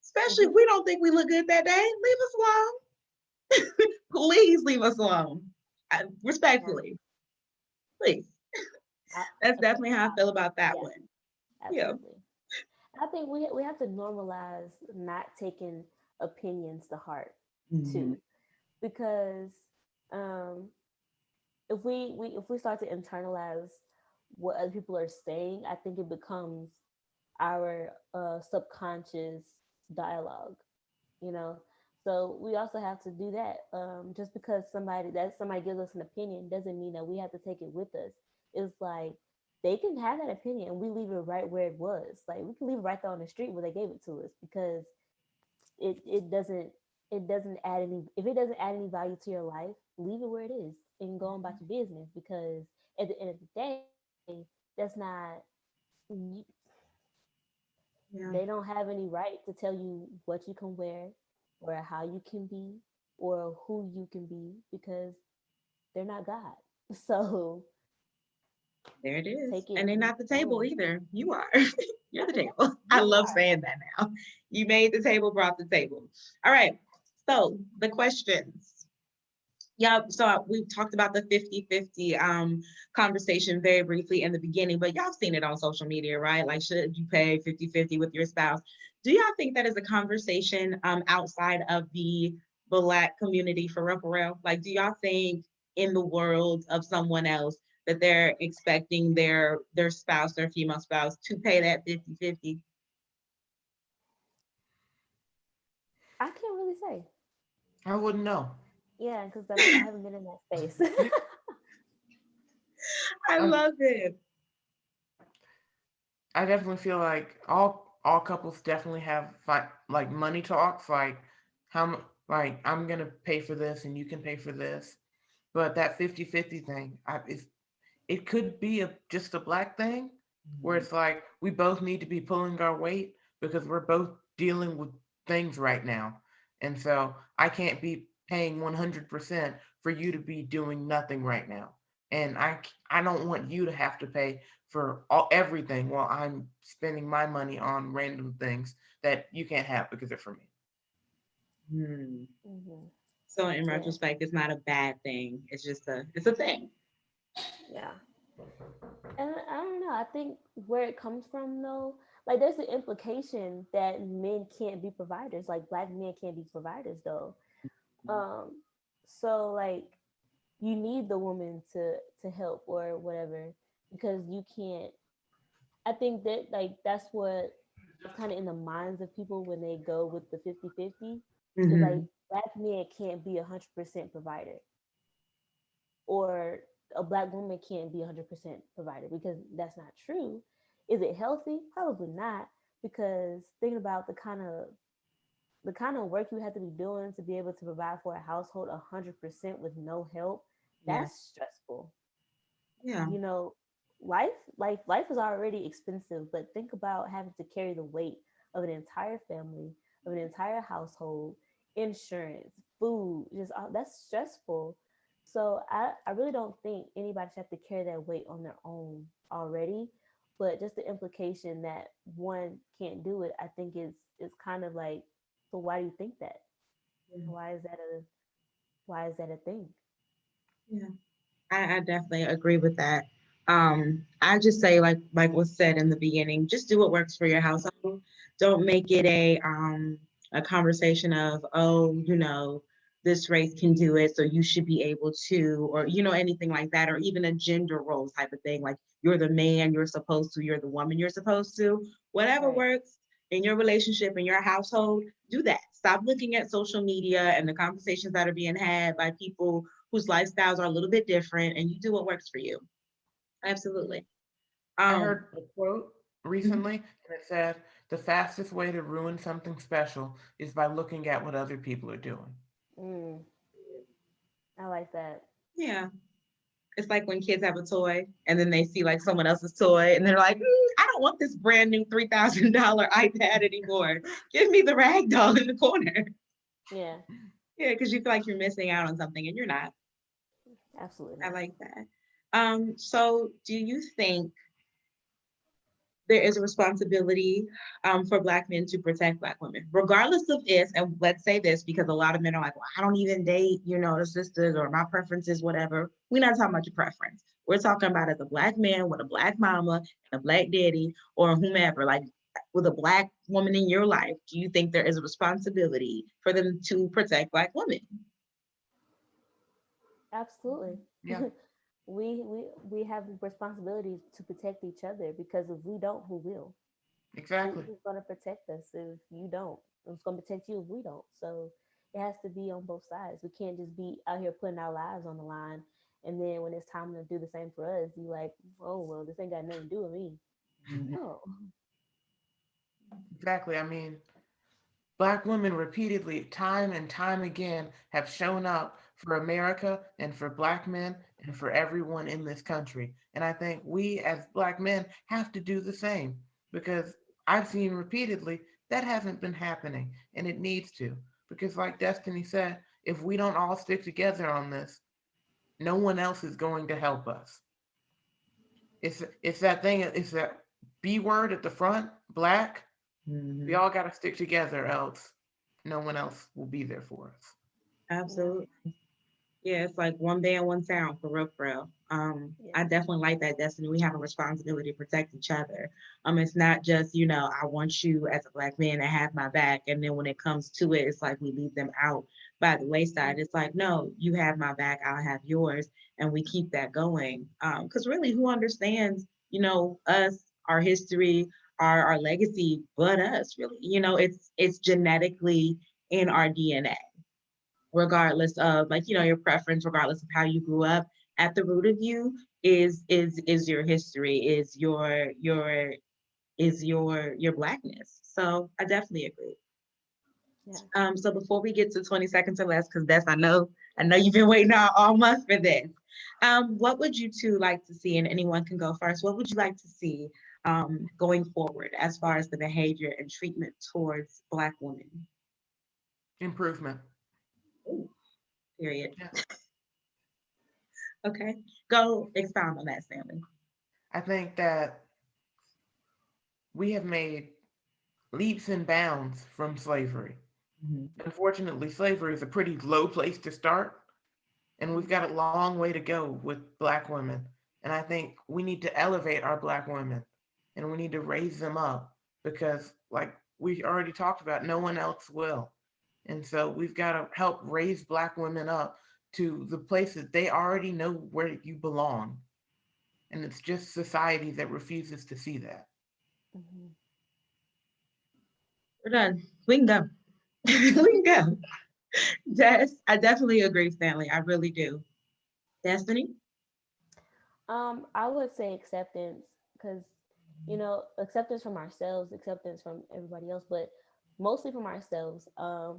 especially if Mm-hmm. we don't think we look good that day. Leave us alone. Please leave us alone. Yeah. Respectfully, please. I, That's okay. definitely how I feel about that Yeah, one. Yeah. absolutely. I think we have to normalize not taking opinions to heart Mhm. too, because um, if we start to internalize what other people are saying, I think it becomes our subconscious dialogue. You know, so we also have to do that. Just because somebody gives us an opinion doesn't mean that we have to take it with us. It's like they can have that opinion and we leave it right where it was. Like we can leave it right there on the street where they gave it to us, because it doesn't, it doesn't add any, if it doesn't add any value to your life, leave it where it is and go on about your business, because at the end of the day, that's not you, Yeah. they don't have any right to tell you what you can wear or how you can be. or who you can be because they're not God. So There it is. take it And they're in not the table stride. either. You are. You're the table. I You love are. saying that now. You made the table, brought the table. All right. So the questions. Yeah, so we talked about the 50-50 conversation very briefly in the beginning, but y'all seen it on social media, right? Like, should you pay 50-50 with your spouse? Do y'all think that is a conversation outside of the Black community for real, for real? Like, do y'all think in the world of someone else that they're expecting their spouse, their female spouse, to pay that 50-50? I can't really say. I wouldn't know. Yeah, because I haven't been in that space. I I, love it. I definitely feel like all couples definitely have like money talks, like like I'm gonna pay for this and you can pay for this. But that 50-50 thing, it could be just a Black thing where Mhm. it's like we both need to be pulling our weight because we're both dealing with things right now. And so I can't be paying 100% for you to be doing nothing right now. And I don't want you to have to pay for everything while I'm spending my money on random things that you can't have because they're for me. Hmm. Hmm. So in Yeah, retrospect, it's not a bad thing. It's a thing. yeah. And I don't know. I think where it comes from, though, like there's the implication that men can't be providers, like Black men can't be providers, though. Um, so like you need the woman to help or whatever because you can't. I think that like that's what is kind of in the minds of people when they go with the 50-50 is like Hmm. Black men can't be 100% provider or a Black woman can't be 100% provider because that's not true. Is it healthy? Probably not, because thinking about the kind of work you have to be doing to be able to provide for a household 100% with no help, Yeah. that's stressful. Yeah. You know, life is already expensive, but think about having to carry the weight of an entire family, of an entire household, insurance, food, just that's stressful. So I really don't think anybody should have to carry that weight on their own already. But just the implication that one can't do it, I think is kind of like, so why do you think that? Yeah. Why is that a thing? Yeah. I definitely agree with that. I just say like was said in the beginning, just do what works for your household. Don't make it a conversation of, oh, this race can do it, so you should be able to, or anything like that, or even a gender role type of thing. Like you're the man, you're supposed to, you're the woman, you're supposed to. Whatever Right. works in your relationship, in your household, do that. Stop looking at social media and the conversations that are being had by people whose lifestyles are a little bit different, and you do what works for you. Absolutely. I Um, heard a quote mhm. recently, and it said, "The fastest way to ruin something special is by looking at what other people are doing." Mm, I like that. Yeah. It's like when kids have a toy and then they see like someone else's toy and they're like, I don't want this brand new $3,000 iPad anymore. Give me the rag doll in the corner. Yeah, Yeah, because you feel like you're missing out on something and you're not. absolutely I not. like that. So do you think there is a responsibility for Black men to protect Black women, regardless of if, and let's say this because a lot of men are like, well, I don't even date, the sisters or my preferences, whatever. We're not talking about your preference. We're talking about as a Black man with a Black mama and a Black daddy or whomever, like with a Black woman in your life. Do you think there is a responsibility for them to protect Black women? Absolutely. Yeah, We have responsibilities to protect each other because if we don't, who will? exactly. Who's going to protect us if you don't? Who's going to protect you if we don't? So it has to be on both sides. We can't just be out here putting our lives on the line, and then when it's time to do the same for us, you like, oh well, this ain't got nothing to do with me. No. Exactly. I mean, Black women repeatedly, time and time again, have shown up for America and for Black men and for everyone in this country. And I think we as Black men have to do the same because I've seen repeatedly that hasn't been happening and it needs to. Because, like Destiny said, if we don't all stick together on this, no one else is going to help us. It's that thing, it's that B word at the front, Black. We all got to stick together, else no one else will be there for us. Absolutely. Yeah, it's like one band, one sound for real, for real. Yeah. I definitely like that, Destiny. We have a responsibility to protect each other. It's not just, I want you as a Black man to have my back. And then when it comes to it, it's like we leave them out by the wayside. It's like, no, you have my back, I'll have yours. And we keep that going. Because really, who understands, us, our history, our legacy, but us, really? It's genetically in our DNA, regardless of, like, your preference, regardless of how you grew up. At the root of you is your history, is your Blackness. So I definitely agree. Yeah. So before we get to 20 seconds or less, because that's, I know you've been waiting all month for this. What would you two like to see, and anyone can go first, what would you like to see going forward as far as the behavior and treatment towards Black women? Improvement. Ooh, period. Yeah. Okay, go expound on that, Stanley. I think that we have made leaps and bounds from slavery. Unfortunately, slavery is a pretty low place to start, and we've got a long way to go with Black women. And I think we need to elevate our Black women, and we need to raise them up, because, like we already talked about, no one else will. And so we've got to help raise Black women up to the place that they already know where you belong. And it's just society that refuses to see that. Mm-hmm. We're done. We can go. We can go. I definitely agree, Stanley. I really do. Destiny? I would say acceptance, because acceptance from ourselves, acceptance from everybody else, but mostly from ourselves.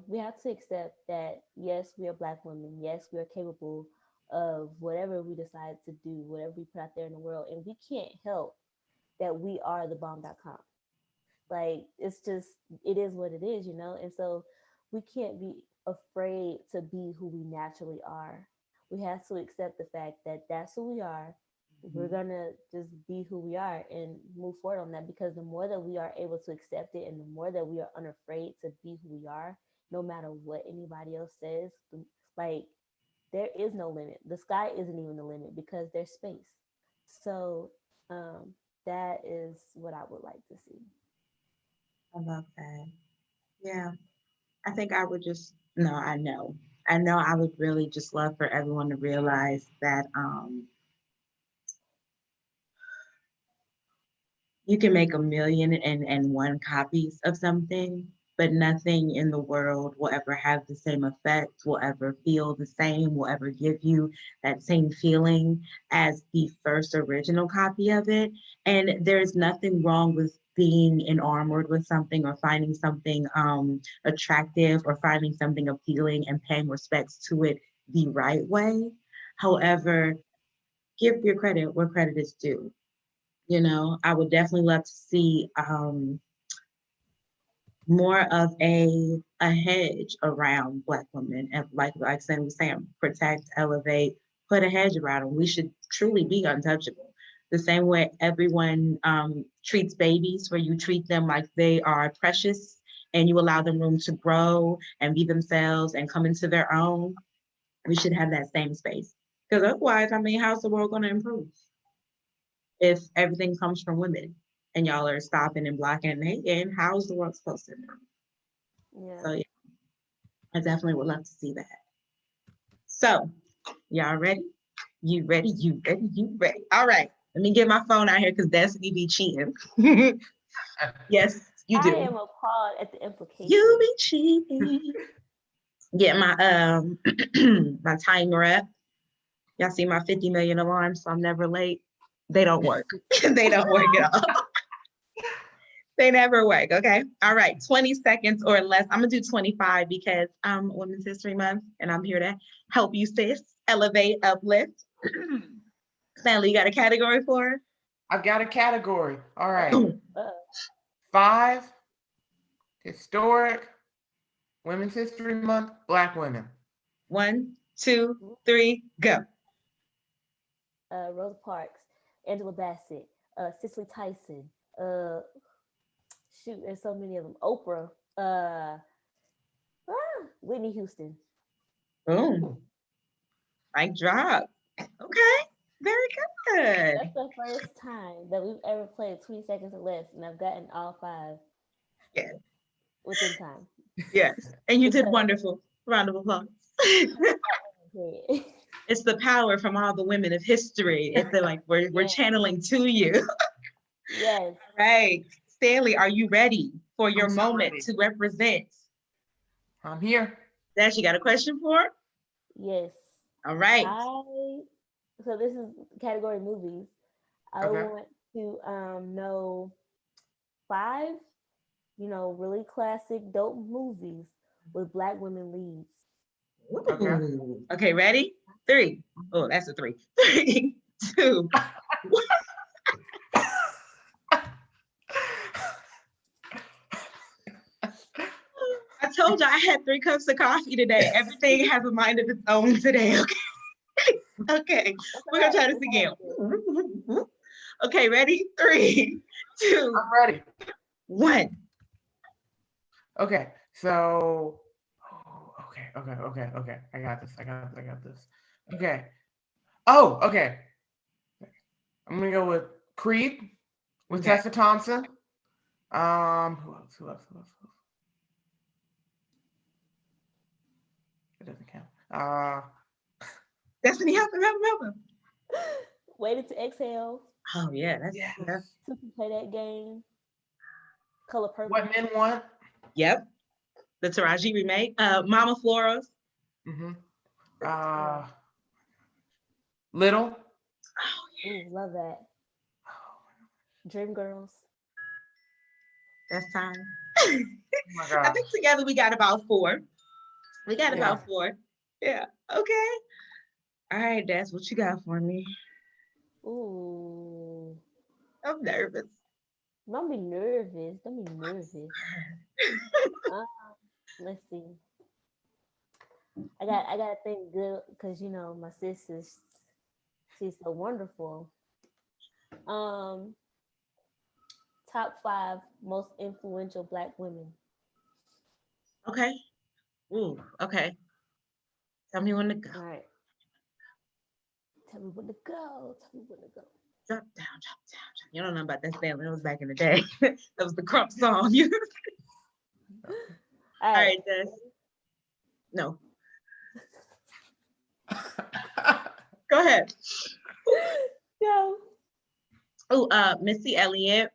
We have to accept that yes, we are Black women. Yes, we are capable of whatever we decide to do, whatever we put out there in the world, and we can't help that we are the bomb.com. Like, it's just, it is what it is. And so we can't be afraid to be who we naturally are. We have to accept the fact that that's who we are. We're gonna just be who we are and move forward on that, because the more that we are able to accept it, and the more that we are unafraid to be who we are, no matter what anybody else says, like, there is no limit. The sky isn't even the limit, because there's space. So that is what I would like to see. I love that. Yeah. I think I would just, no, I know. I know I would really just love for everyone to realize that you can make a million and one copies of something, but nothing in the world will ever have the same effect, will ever feel the same, will ever give you that same feeling as the first original copy of it. And there's nothing wrong with being enamored with something, or finding something attractive, or finding something appealing and paying respects to it the right way. However, give your credit where credit is due. I would definitely love to see more of a hedge around Black women, and like Sam was saying, protect, elevate, put a hedge around them. We should truly be untouchable. The same way everyone treats babies, where you treat them like they are precious, and you allow them room to grow and be themselves and come into their own. We should have that same space, because otherwise, how's the world going to improve if everything comes from women, and y'all are stopping and blocking and hating? How's the world supposed to improve? Yeah. So yeah, I definitely would love to see that. So y'all ready? You ready? You ready? You ready? All right. Let me get my phone out here, because Destiny be cheating. Yes, you I do. am appalled at the You implication. be cheating. Get my my timer up. Y'all see my 50 million alarms, so I'm never late. They don't work. They don't work at all. They never work. Okay. All right. 20 seconds or less. I'm gonna do 25, because Women's History Month, and I'm here to help you, sis. Elevate, uplift. Stanley, you got a category for her? I've got a category. All right. Uh, 5 historic Women's History Month Black women. 1, 2, 3, go. Rosa Parks, Angela Bassett, Cicely Tyson. Shoot, there's so many of them. Oprah. Whitney Houston. Boom. Mic drop. Okay. Very good. That's the first time that we've ever played 20 seconds or less, and I've gotten all 5 Yes. within time. Yes. And you did Because- wonderful. Round of applause. It's the power from all the women of history. It's like we're channeling to you. Yes. Right. Stanley, are you ready for your I'm so moment ready. to represent? I'm here. Dash, you got a question for? Yes. All right. So this is category movies. I Okay. want to know 5, really classic dope movies with Black women leads. Okay. Ooh. Okay, ready? 3. Oh, that's a 3. 3, 2, 1. I told you I had 3 cups of coffee today. Everything has a mind of its own today. Okay. Okay. We're gonna try this again. Okay, ready? 3, 2, I'm ready. 1. Okay. So. Okay. I got this. Okay. Oh, okay. I'm gonna go with Creed with Okay. Tessa Thompson. Who else? It doesn't count. Destiny, help him. Waited to Exhale. Oh yeah, Yes. To play that game. Color Purple. What Men Want? Yep. The Taraji remake. Mama Floros. Mm-hmm. Little. Oh, Ooh, love that. Dreamgirls. that's time. Oh my I God. think together we got about 4. We got Yeah. about 4. Yeah. Okay. All right, that's what you got for me. Ooh. I'm nervous. Don't be nervous. Let's see. I gotta think good because my sister's she's so wonderful. Top 5 most influential Black women. Okay. Ooh, okay. Tell me when to go. All right. Tell me when to go. Drop down. You don't know about that Stanley. That was back in the day. That was the Crump song. All right, Des. No. Go ahead. Go. Oh, Missy Elliott.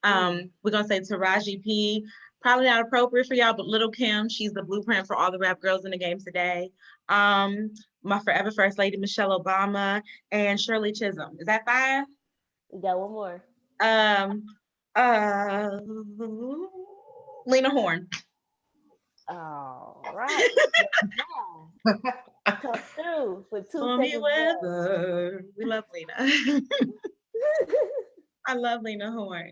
We're gonna say Taraji P. Probably not appropriate for y'all, but Little Kim, she's the blueprint for all the rap girls in the game today. My forever first lady, Michelle Obama, and Shirley Chisholm. Is that 5? We got one more. Lena Horne. All right. Come through for 2 Stormy seconds. weather. We love Lena. I love Lena Horne.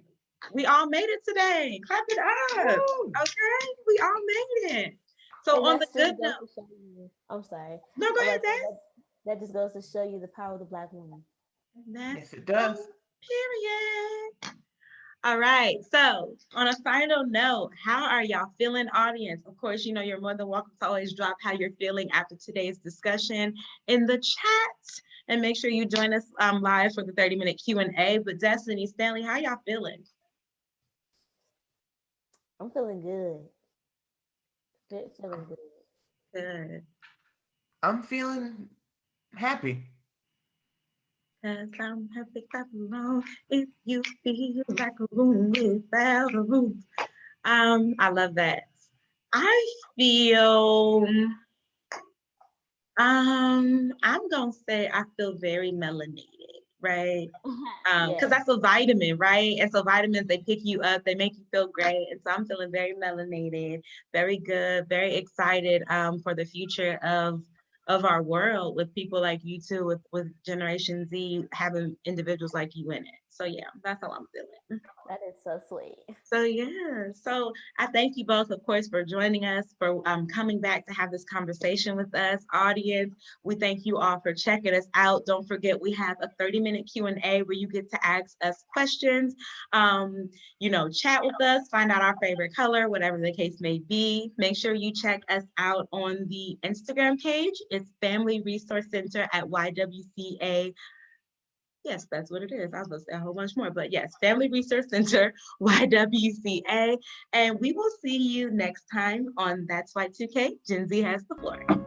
We all made it today. Clap it up. Woo! Okay, we all made it. So And on the that still good goes note, to show you- I'm sorry. no, go ahead, Dad. That just goes to show you the power of the Black woman. Yes, it does. Period. All right. So on a final note, how are y'all feeling, audience? Of course, you're more than welcome to always drop how you're feeling after today's discussion in the chat. And make sure you join us live for the 30-minute Q&A. But Destiny, Stanley, how y'all feeling? I'm feeling good. Feeling good. Good. I'm feeling happy. Cause I'm happy clap along if you feel like a room without a roof. I love that. I feel I'm gonna say I feel very melanated, right? Because that's a vitamin, right? And so vitamins, they pick you up, they make you feel great. And so I'm feeling very melanated, very good, very excited for the future of our world with people like you two, with Generation Z, having individuals like you in it. So yeah, that's how I'm feeling. That is so sweet. So yeah, so I thank you both, of course, for joining us, for coming back to have this conversation with us, audience. We thank you all for checking us out. Don't forget, we have a 30-minute Q&A where you get to ask us questions, chat with us, find out our favorite color, whatever the case may be. Make sure you check us out on the Instagram page. It's Family Resource Center at YWCA. Yes, that's what it is. I was going to say a whole bunch more, but yes, Family Resource Center, YWCA. And we will see you next time on That's why 2K. Gen Z has the floor.